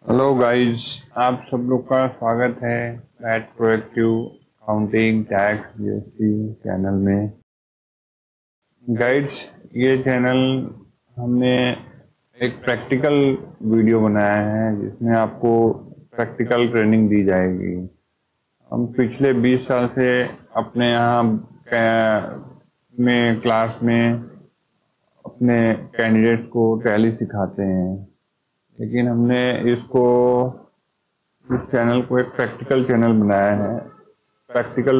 Hello guys, आप सब लोग का स्वागत है at proactive accounting tax GST channel में। गाइस, ये चैनल हमने एक प्रैक्टिकल वीडियो बनाया है जिसमें आपको प्रैक्टिकल ट्रेनिंग दी जाएगी। हम पिछले 20 साल से अपने यहाँ में क्लास में अपने कैंडिडेट्स को टैली सिखाते हैं, लेकिन हमने इस चैनल को एक प्रैक्टिकल चैनल बनाया है। प्रैक्टिकल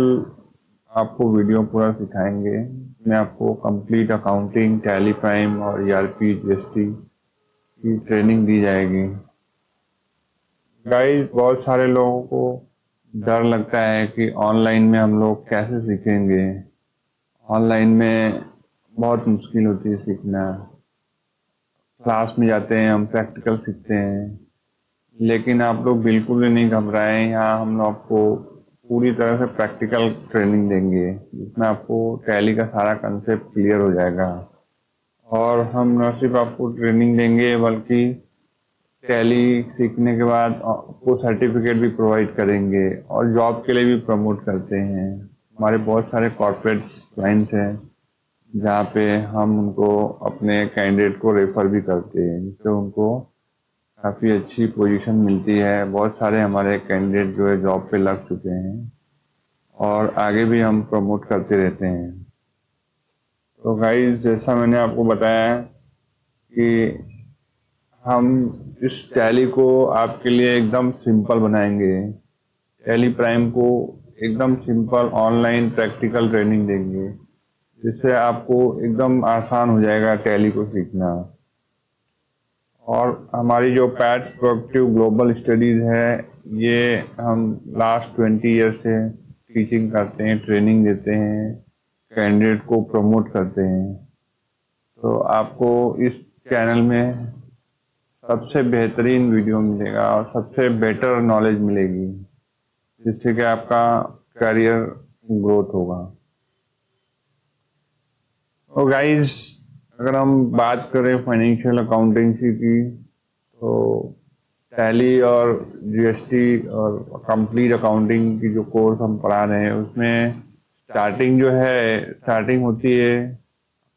आपको वीडियो पूरा सिखाएंगे। इसमें आपको कंप्लीट अकाउंटिंग, टैली प्राइम और ईआरपी जीएसटी की ट्रेनिंग दी जाएगी। गाइस, बहुत सारे लोगों को डर लगता है कि ऑनलाइन में हम लोग कैसे सीखेंगे। ऑनलाइन में बहुत मुश्किल होती है सीखना। क्लास में जाते हैं, हम प्रैक्टिकल सीखते हैं, लेकिन आप लोग बिल्कुल भी नहीं घबराएं। यहाँ हम लोग आपको पूरी तरह से प्रैक्टिकल ट्रेनिंग देंगे जिसमें आपको टैली का सारा कंसेप्ट क्लियर हो जाएगा। और हम न सिर्फ आपको ट्रेनिंग देंगे बल्कि टैली सीखने के बाद आपको सर्टिफिकेट भी प्रोवाइड करेंगे और जॉब के लिए भी प्रमोट करते हैं। हमारे बहुत सारे कॉर्पोरेट क्लाइंट्स हैं जहाँ पे हम उनको अपने कैंडिडेट को रेफर भी करते हैं, जिससे उनको काफ़ी अच्छी पोजीशन मिलती है। बहुत सारे हमारे कैंडिडेट जो है जॉब पे लग चुके हैं और आगे भी हम प्रमोट करते रहते हैं। तो गाइस, जैसा मैंने आपको बताया कि हम इस टैली को आपके लिए एकदम सिंपल बनाएंगे। टैली प्राइम को एकदम सिंपल ऑनलाइन प्रैक्टिकल ट्रेनिंग देंगे जिससे आपको एकदम आसान हो जाएगा टैली को सीखना। और हमारी जो पैट्स प्रोएक्टिव ग्लोबल स्टडीज़ है, ये हम लास्ट 20 ईयर से टीचिंग करते हैं, ट्रेनिंग देते हैं, कैंडिडेट को प्रमोट करते हैं। तो आपको इस चैनल में सबसे बेहतरीन वीडियो मिलेगा और सबसे बेटर नॉलेज मिलेगी, जिससे कि आपका करियर ग्रोथ होगा। तो गाइस, अगर हम बात करें फाइनेंशियल अकाउंटेंसी की, तो टैली और जीएसटी और कंप्लीट अकाउंटिंग की जो कोर्स हम पढ़ा रहे हैं उसमें स्टार्टिंग होती है।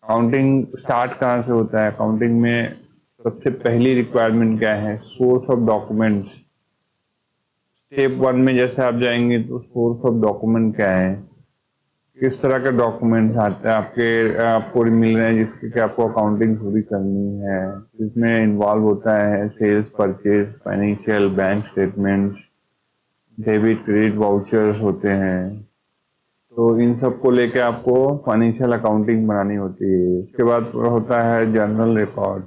अकाउंटिंग स्टार्ट कहाँ से होता है? अकाउंटिंग में सबसे पहली रिक्वायरमेंट क्या है? Source of documents. स्टेप 1 में जैसे आप जाएंगे तो सोर्स ऑफ डॉक्यूमेंट क्या है, किस तरह के डॉक्यूमेंट्स आते हैं आपको मिल रहे हैं जिसके कि आपको अकाउंटिंग पूरी करनी है। इसमें इन्वॉल्व होता है sales, purchase, financial, bank statements, debit credit vouchers होते हैं। तो इन सब को लेके आपको फाइनेंशियल अकाउंटिंग बनानी होती है। उसके बाद होता है जर्नल रिकॉर्ड।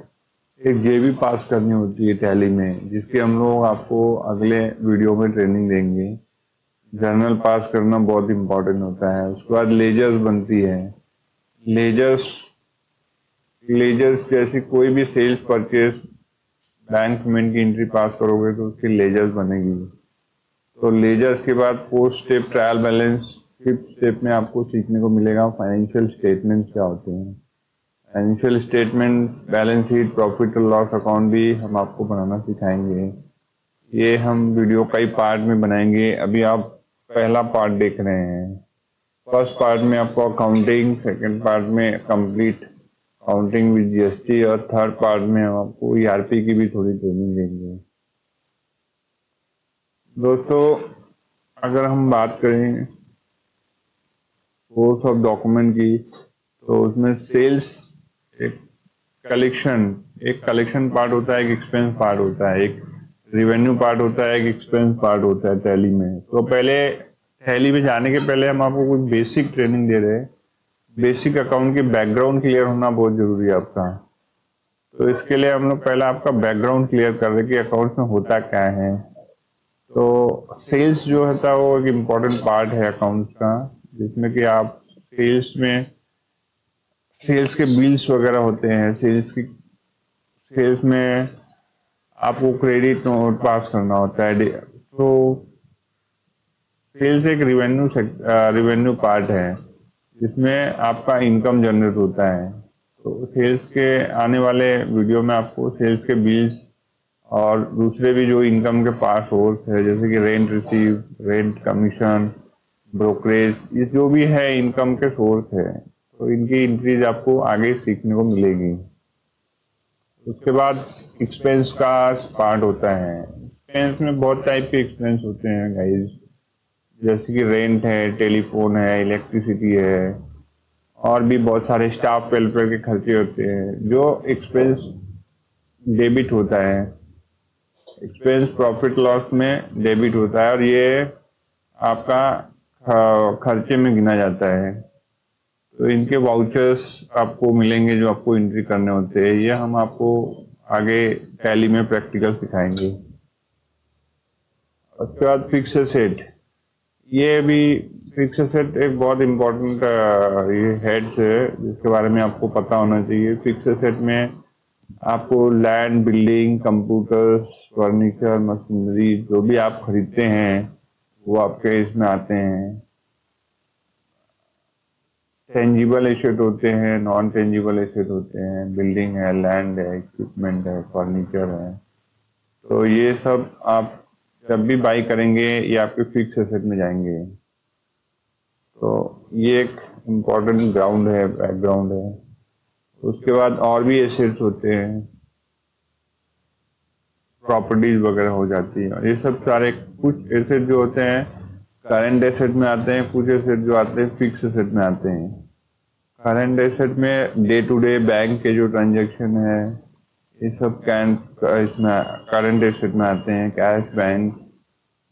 एक जेबी पास करनी होती है टैली में, जिसकी हम लोग आपको अगले वीडियो में ट्रेनिंग देंगे। जर्नल पास करना बहुत इंपॉर्टेंट होता है। उसके बाद लेजर्स बनती है। लेजर्स लेजर्स जैसी कोई भी सेल्स, परचेस, बैंक पेमेंट की एंट्री पास करोगे तो उसकी लेजर्स बनेगी। तो लेजर्स के बाद 4th step trial balance. 5th step में आपको सीखने को मिलेगा फाइनेंशियल स्टेटमेंट्स क्या होते हैं। Financial statement, balance sheet, profit और लॉस अकाउंट भी हम आपको बनाना सिखाएंगे। ये हम वीडियो कई पार्ट में बनाएंगे। अभी आप पहला पार्ट देख रहे हैं। फर्स्ट पार्ट में आपको अकाउंटिंग, सेकंड पार्ट में कंप्लीट अकाउंटिंग विद जीएसटी और थर्ड पार्ट में हम आपको ईआरपी की भी थोड़ी ट्रेनिंग देंगे। दोस्तों, अगर हम बात करें सोर्स ऑफ डॉक्यूमेंट की, तो उसमें सेल्स एक कलेक्शन पार्ट होता है, एक एक्सपेंस पार्ट होता है, एक रिवेन्यू पार्ट होता है, एक एक्सपेंस पार्ट होता है टैली में। तो पहले टैली में जाने के पहले हम आपको कुछ बेसिक ट्रेनिंग दे रहे हैं। बेसिक अकाउंट की बैकग्राउंड क्लियर होना बहुत जरूरी है आपका। तो इसके लिए हम लोग पहले आपका बैकग्राउंड क्लियर कर रहे कि अकाउंट में होता क्या है। तो सेल्स जो होता है वो एक इम्पोर्टेंट पार्ट है अकाउंट का, जिसमें कि आप सेल्स के बिल्स वगैरह होते हैं। सेल्स में आपको क्रेडिट नोट पास करना होता है। तो सेल्स एक रिवेन्यू पार्ट है जिसमें आपका इनकम जनरेट होता है। तो सेल्स के आने वाले वीडियो में आपको सेल्स के बिल्स और दूसरे भी जो इनकम के पास सोर्स है, जैसे कि rent receive, rent commission, brokerage, ये जो भी है इनकम के सोर्स है, तो इनकी इंक्रीज आपको आगे सीखने को मिलेगी। उसके बाद एक्सपेंस का पार्ट होता है। एक्सपेंस में बहुत टाइप के एक्सपेंस होते हैं गाइज, जैसे कि रेंट है, टेलीफोन है, इलेक्ट्रिसिटी है, और भी बहुत सारे स्टाफ वेलफेयर के खर्चे होते हैं जो एक्सपेंस डेबिट होता है। एक्सपेंस प्रॉफिट लॉस में डेबिट होता है और ये आपका खर्चे में गिना जाता है। तो इनके वाउचर्स आपको मिलेंगे जो आपको एंट्री करने होते हैं। ये हम आपको आगे टैली में प्रैक्टिकल सिखाएंगे। उसके बाद फिक्स एसेट, ये भी फिक्स एसेट एक बहुत इम्पोर्टेंट ये हेड्स है जिसके बारे में आपको पता होना चाहिए। फिक्स एसेट में आपको land, building, computers, furniture, machinery जो भी आप खरीदते हैं वो आपके इसमें आते हैं। टेंजिबल एसेट होते हैं, नॉन टेंजिबल एसेट होते हैं, बिल्डिंग है, लैंड है, इक्विपमेंट है, फर्नीचर है। तो ये सब आप जब भी बाई करेंगे ये आपके फिक्स एसेट में जाएंगे। तो ये एक इम्पोर्टेंट ग्राउंड है, बैकग्राउंड है। उसके बाद और भी एसेट्स होते हैं, प्रॉपर्टीज वगैरह हो जाती है। ये सब सारे कुछ एसेट जो होते हैं करंट एसेट में आते हैं, कुछ एसेट जो आते हैं फिक्स एसेट में आते हैं। करंट एसेट में डे टू डे बैंक के जो ट्रांजैक्शन है ये सब इसमें करंट एसेट में आते हैं, कैश, बैंक।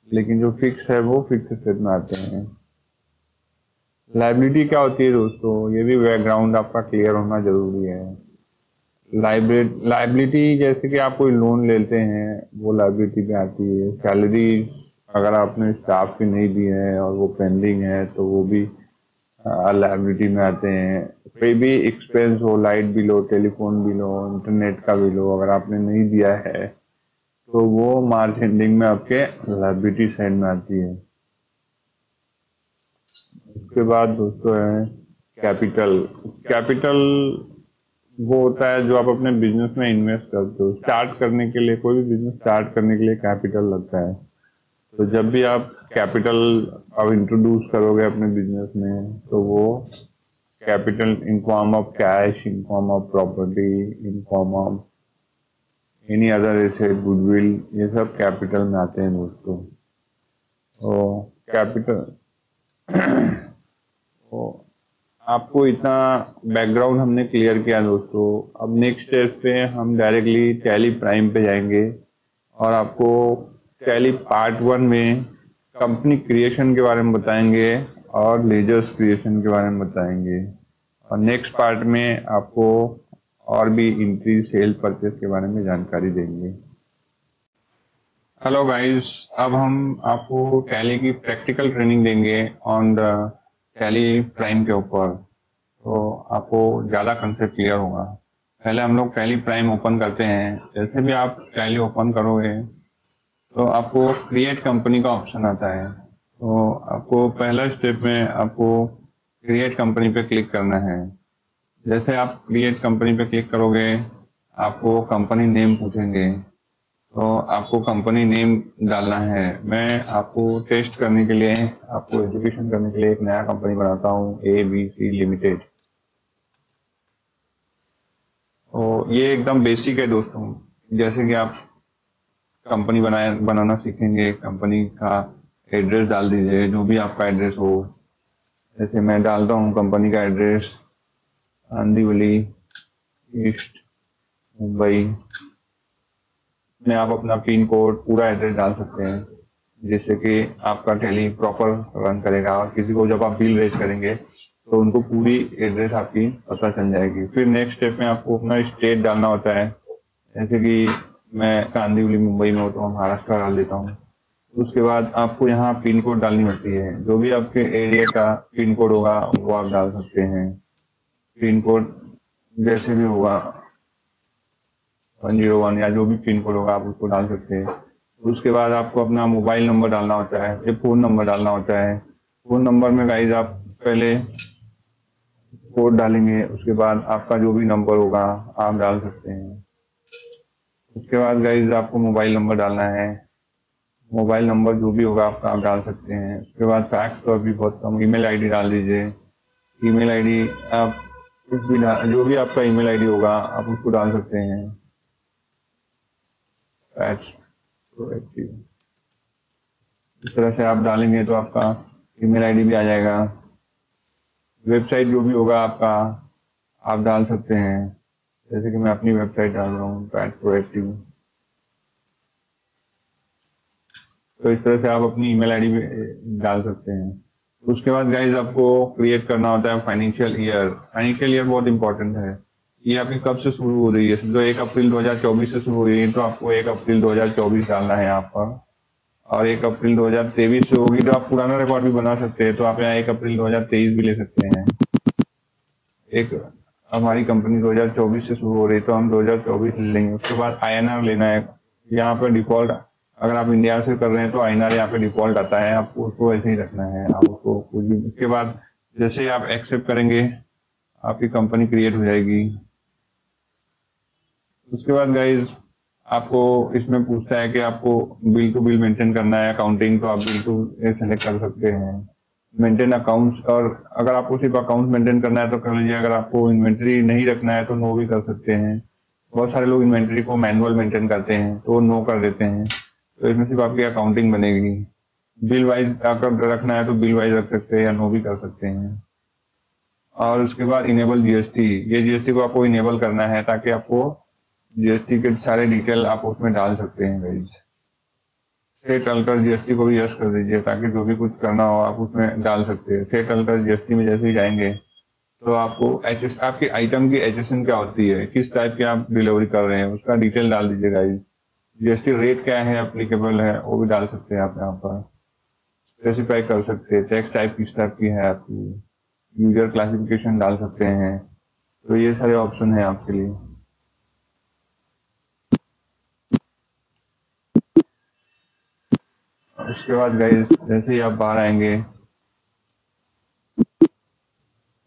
लेकिन जो फिक्स है वो फिक्स एसेट में आते हैं। लाइबिलिटी क्या होती है दोस्तों, ये भी बैकग्राउंड आपका क्लियर होना जरूरी है। लाइबिलिटी जैसे कि आप कोई लोन लेते हैं वो लाइबिलिटी में आती है। सैलरी अगर आपने स्टाफ की नहीं दी है और वो पेंडिंग है तो वो भी लाइबिलिटी में आते हैं। कोई भी एक्सपेंस हो, लाइट बिल हो, टेलीफोन बिल हो, इंटरनेट का बिल हो, अगर आपने नहीं दिया है तो वो मार्च एंडिंग में आपके लाइबिलिटी साइड में आती है। उसके बाद दोस्तों है कैपिटल। कैपिटल वो होता है जो आप अपने बिजनेस में इन्वेस्ट करते हो। स्टार्ट करने के लिए, कोई भी बिजनेस स्टार्ट करने के लिए कैपिटल लगता है। तो जब भी आप कैपिटल अब इंट्रोड्यूस करोगे अपने बिजनेस में तो वो capital in form of cash, in form of property, in form of any other asset, goodwill, ये सब कैपिटल में आते हैं दोस्तों। तो कैपिटल तो आपको इतना बैकग्राउंड हमने क्लियर किया दोस्तों। अब नेक्स्ट स्टेप पे हम डायरेक्टली टैली प्राइम पे जाएंगे और आपको टैली पार्ट 1 में कंपनी क्रिएशन के बारे में बताएंगे और लेजर्स क्रिएशन के बारे में बताएंगे। और नेक्स्ट पार्ट में आपको और भी इंक्रीज सेल परचेस के बारे में जानकारी देंगे। हेलो गाइस, अब हम आपको टैली की प्रैक्टिकल ट्रेनिंग देंगे ऑन द टैली प्राइम के ऊपर, तो आपको ज़्यादा कंसेप्ट क्लियर होगा। पहले हम लोग टैली प्राइम ओपन करते हैं। जैसे भी आप टैली ओपन करोगे तो आपको क्रिएट कंपनी का ऑप्शन आता है। तो आपको पहला स्टेप में आपको क्रिएट कंपनी पे क्लिक करना है। जैसे आप क्रिएट कंपनी पे क्लिक करोगे आपको कंपनी नेम पूछेंगे, तो आपको कंपनी नेम डालना है। मैं आपको टेस्ट करने के लिए, आपको एजुकेशन करने के लिए एक नया कंपनी बनाता हूँ, ABC लिमिटेड। तो ये एकदम बेसिक है दोस्तों। जैसे कि आप कंपनी बनाना सीखेंगे, कंपनी का एड्रेस डाल दीजिए, जो भी आपका एड्रेस हो। जैसे मैं डालता हूँ कंपनी का एड्रेस कांदिवली ईस्ट मुंबई में। आप अपना पिन कोड, पूरा एड्रेस डाल सकते हैं जिससे कि आपका टैली प्रॉपर रन करेगा। और किसी को जब आप बिल रेज करेंगे तो उनको पूरी एड्रेस आपकी पता चल जाएगी। फिर नेक्स्ट स्टेप में आपको अपना स्टेट डालना होता है। जैसे कि मैं कांदिवली मुंबई में होता हूँ, महाराष्ट्र डाल देता हूँ। उसके बाद आपको यहाँ पिन कोड डालनी होती है। जो भी आपके एरिया का पिन कोड होगा वो आप डाल सकते हैं। पिन कोड जैसे भी होगा 101 या जो भी पिन कोड होगा आप उसको डाल सकते हैं। उसके बाद आपको अपना मोबाइल नंबर डालना होता है, या फोन नंबर डालना होता है। फोन नंबर में गाइज आप पहले कोड डालेंगे, उसके बाद आपका जो भी नंबर होगा आप डाल सकते हैं। उसके बाद गाइज आपको मोबाइल नंबर डालना है। मोबाइल नंबर जो भी होगा आपका आप डाल सकते हैं। उसके बाद फैक्स तो अभी बहुत कम, ईमेल आईडी डाल दीजिए। ईमेल आईडी आप कुछ भी जो भी आपका ईमेल आईडी होगा आप उसको डाल सकते हैं। फैक्स प्रोएक्टिव, इस तरह से आप डालेंगे तो आपका ईमेल आईडी भी आ जाएगा। वेबसाइट जो भी होगा आपका आप डाल सकते हैं, जैसे कि मैं अपनी वेबसाइट डाल रहा हूँ पैट प्रोएक्टिव। तो इस तरह से आप अपनी ईमेल आईडी भी डाल सकते हैं। उसके बाद गाइज आपको क्रिएट करना होता है फाइनेंशियल ईयर। फाइनेंशियल ईयर बहुत इंपॉर्टेंट है। ये आपकी कब से शुरू हो रही है? जो 1 अप्रैल 2024 से शुरू हो रही है तो आपको 1 अप्रैल 2024 डालना है यहाँ पर। और 1 अप्रैल 2023 से होगी तो आप पुराना रिकॉर्ड भी बना सकते हैं, तो आप यहाँ 1 अप्रैल 2023 भी ले सकते हैं। एक हमारी कंपनी 2024 से शुरू हो रही है तो हम 2024 ले लेंगे। उसके बाद INR लेना है। यहाँ पर डिफॉल्ट, अगर आप इंडिया से कर रहे हैं तो INR यहाँ पे डिफॉल्ट आता है, आपको उसको ऐसे ही रखना है। आप उसको कुछ भी, उसके बाद जैसे आप एक्सेप्ट करेंगे आपकी कंपनी क्रिएट हो जाएगी। उसके बाद गाइज आपको इसमें पूछता है कि आपको बिल टू बिल मेंटेन करना है अकाउंटिंग, तो आप बिल टू सेलेक्ट कर सकते हैं। मेंटेन अकाउंट्स, और अगर आपको सिर्फ अकाउंट्स मेंटेन करना है तो कर लीजिए। अगर आपको इन्वेंट्री नहीं रखना है तो नो भी कर सकते हैं। बहुत सारे लोग इन्वेंट्री को मैनुअल मेंटेन करते हैं तो नो कर देते हैं, तो इसमें सिर्फ आपकी अकाउंटिंग बनेगी। बिल वाइज अगर रखना है तो बिल वाइज रख सकते हैं या नो भी कर सकते हैं। और उसके बाद इनेबल जीएसटी, ये जीएसटी को आपको इनेबल करना है ताकि आपको जीएसटी के सारे डिटेल आप उसमें डाल सकते हैं गाइज। सेट अल्टर जीएसटी को भी यस कर दीजिए ताकि जो भी कुछ करना हो आप उसमें डाल सकते हैं। सेट अल्टर जीएसटी में जैसे ही जाएंगे तो आपको आपकी आइटम की HSN क्या होती है, किस टाइप की आप डिलीवरी कर रहे हैं उसका डिटेल डाल दीजिए गाइज। जीएसटी रेट क्या है एप्लीकेबल है वो भी डाल सकते हैं आप यहाँ पर। स्पेसिफाई कर सकते हैं टैक्स टाइप किस टाइप की है आपकी, यूजर क्लासिफिकेशन डाल सकते हैं। तो ये सारे ऑप्शन है आपके लिए। उसके बाद गाइस जैसे ही आप बाहर आएंगे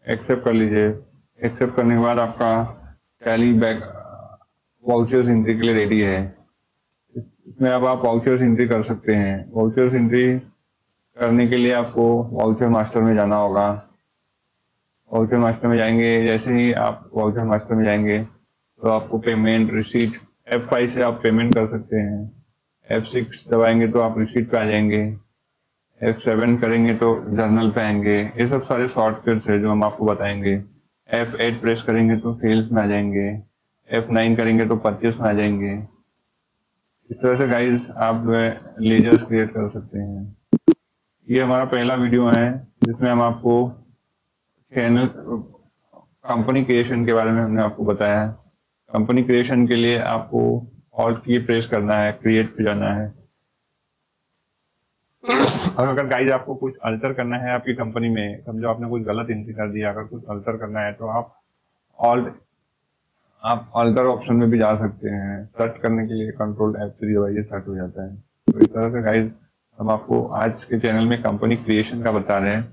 एक्सेप्ट कर लीजिए। एक्सेप्ट करने के बाद आपका टैली बैक वाउचर्स एंट्री के लिए रेडी है। इसमें अब आप वाउचर्स एंट्री कर सकते हैं। वाउचर्स एंट्री करने के लिए आपको वाउचर मास्टर में जाना होगा। वाउचर मास्टर में जाएंगे, जैसे ही आप वाउचर मास्टर में जाएंगे तो आपको पेमेंट रिसीट, F5 से आप पेमेंट कर सकते हैं। F6 दबाएंगे तो आप रिसीट पे आ जाएंगे। F7 करेंगे तो जर्नल पे आएंगे। ये सब सारे शॉर्टकट्स है जो हम आपको बताएंगे। F8 प्रेस करेंगे तो सेल्स में आ जाएंगे। F9 करेंगे तो परचेस में आ जाएंगे। इस तरह से गाइस आप लेजर्स क्रिएट कर सकते हैं। ये हमारा पहला वीडियो है जिसमें हम आपको चैनल कंपनी क्रिएशन के बारे में हमने आपको बताया। कंपनी क्रिएशन के लिए आपको ऑल्ट की प्रेस करना है, क्रिएट पे जाना है। और अगर गाइज आपको कुछ अल्टर करना है आपकी कंपनी में, समझो आपने कुछ गलत एंट्री कर दिया, अगर कुछ अल्टर करना है तो आप अल्टर ऑप्शन में भी जा सकते हैं। सर्च करने के लिए कंट्रोल F3 दबाइए, सर्च हो जाता है। तो इस तरह से गाइज हम आपको आज के चैनल में कंपनी क्रिएशन का बता रहे हैं।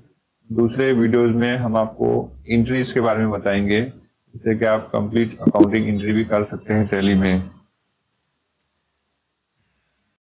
दूसरे वीडियोस में हम आपको एंट्रीज के बारे में बताएंगे, जिससे कि आप कंप्लीट अकाउंटिंग एंट्री भी कर सकते हैं टैली में।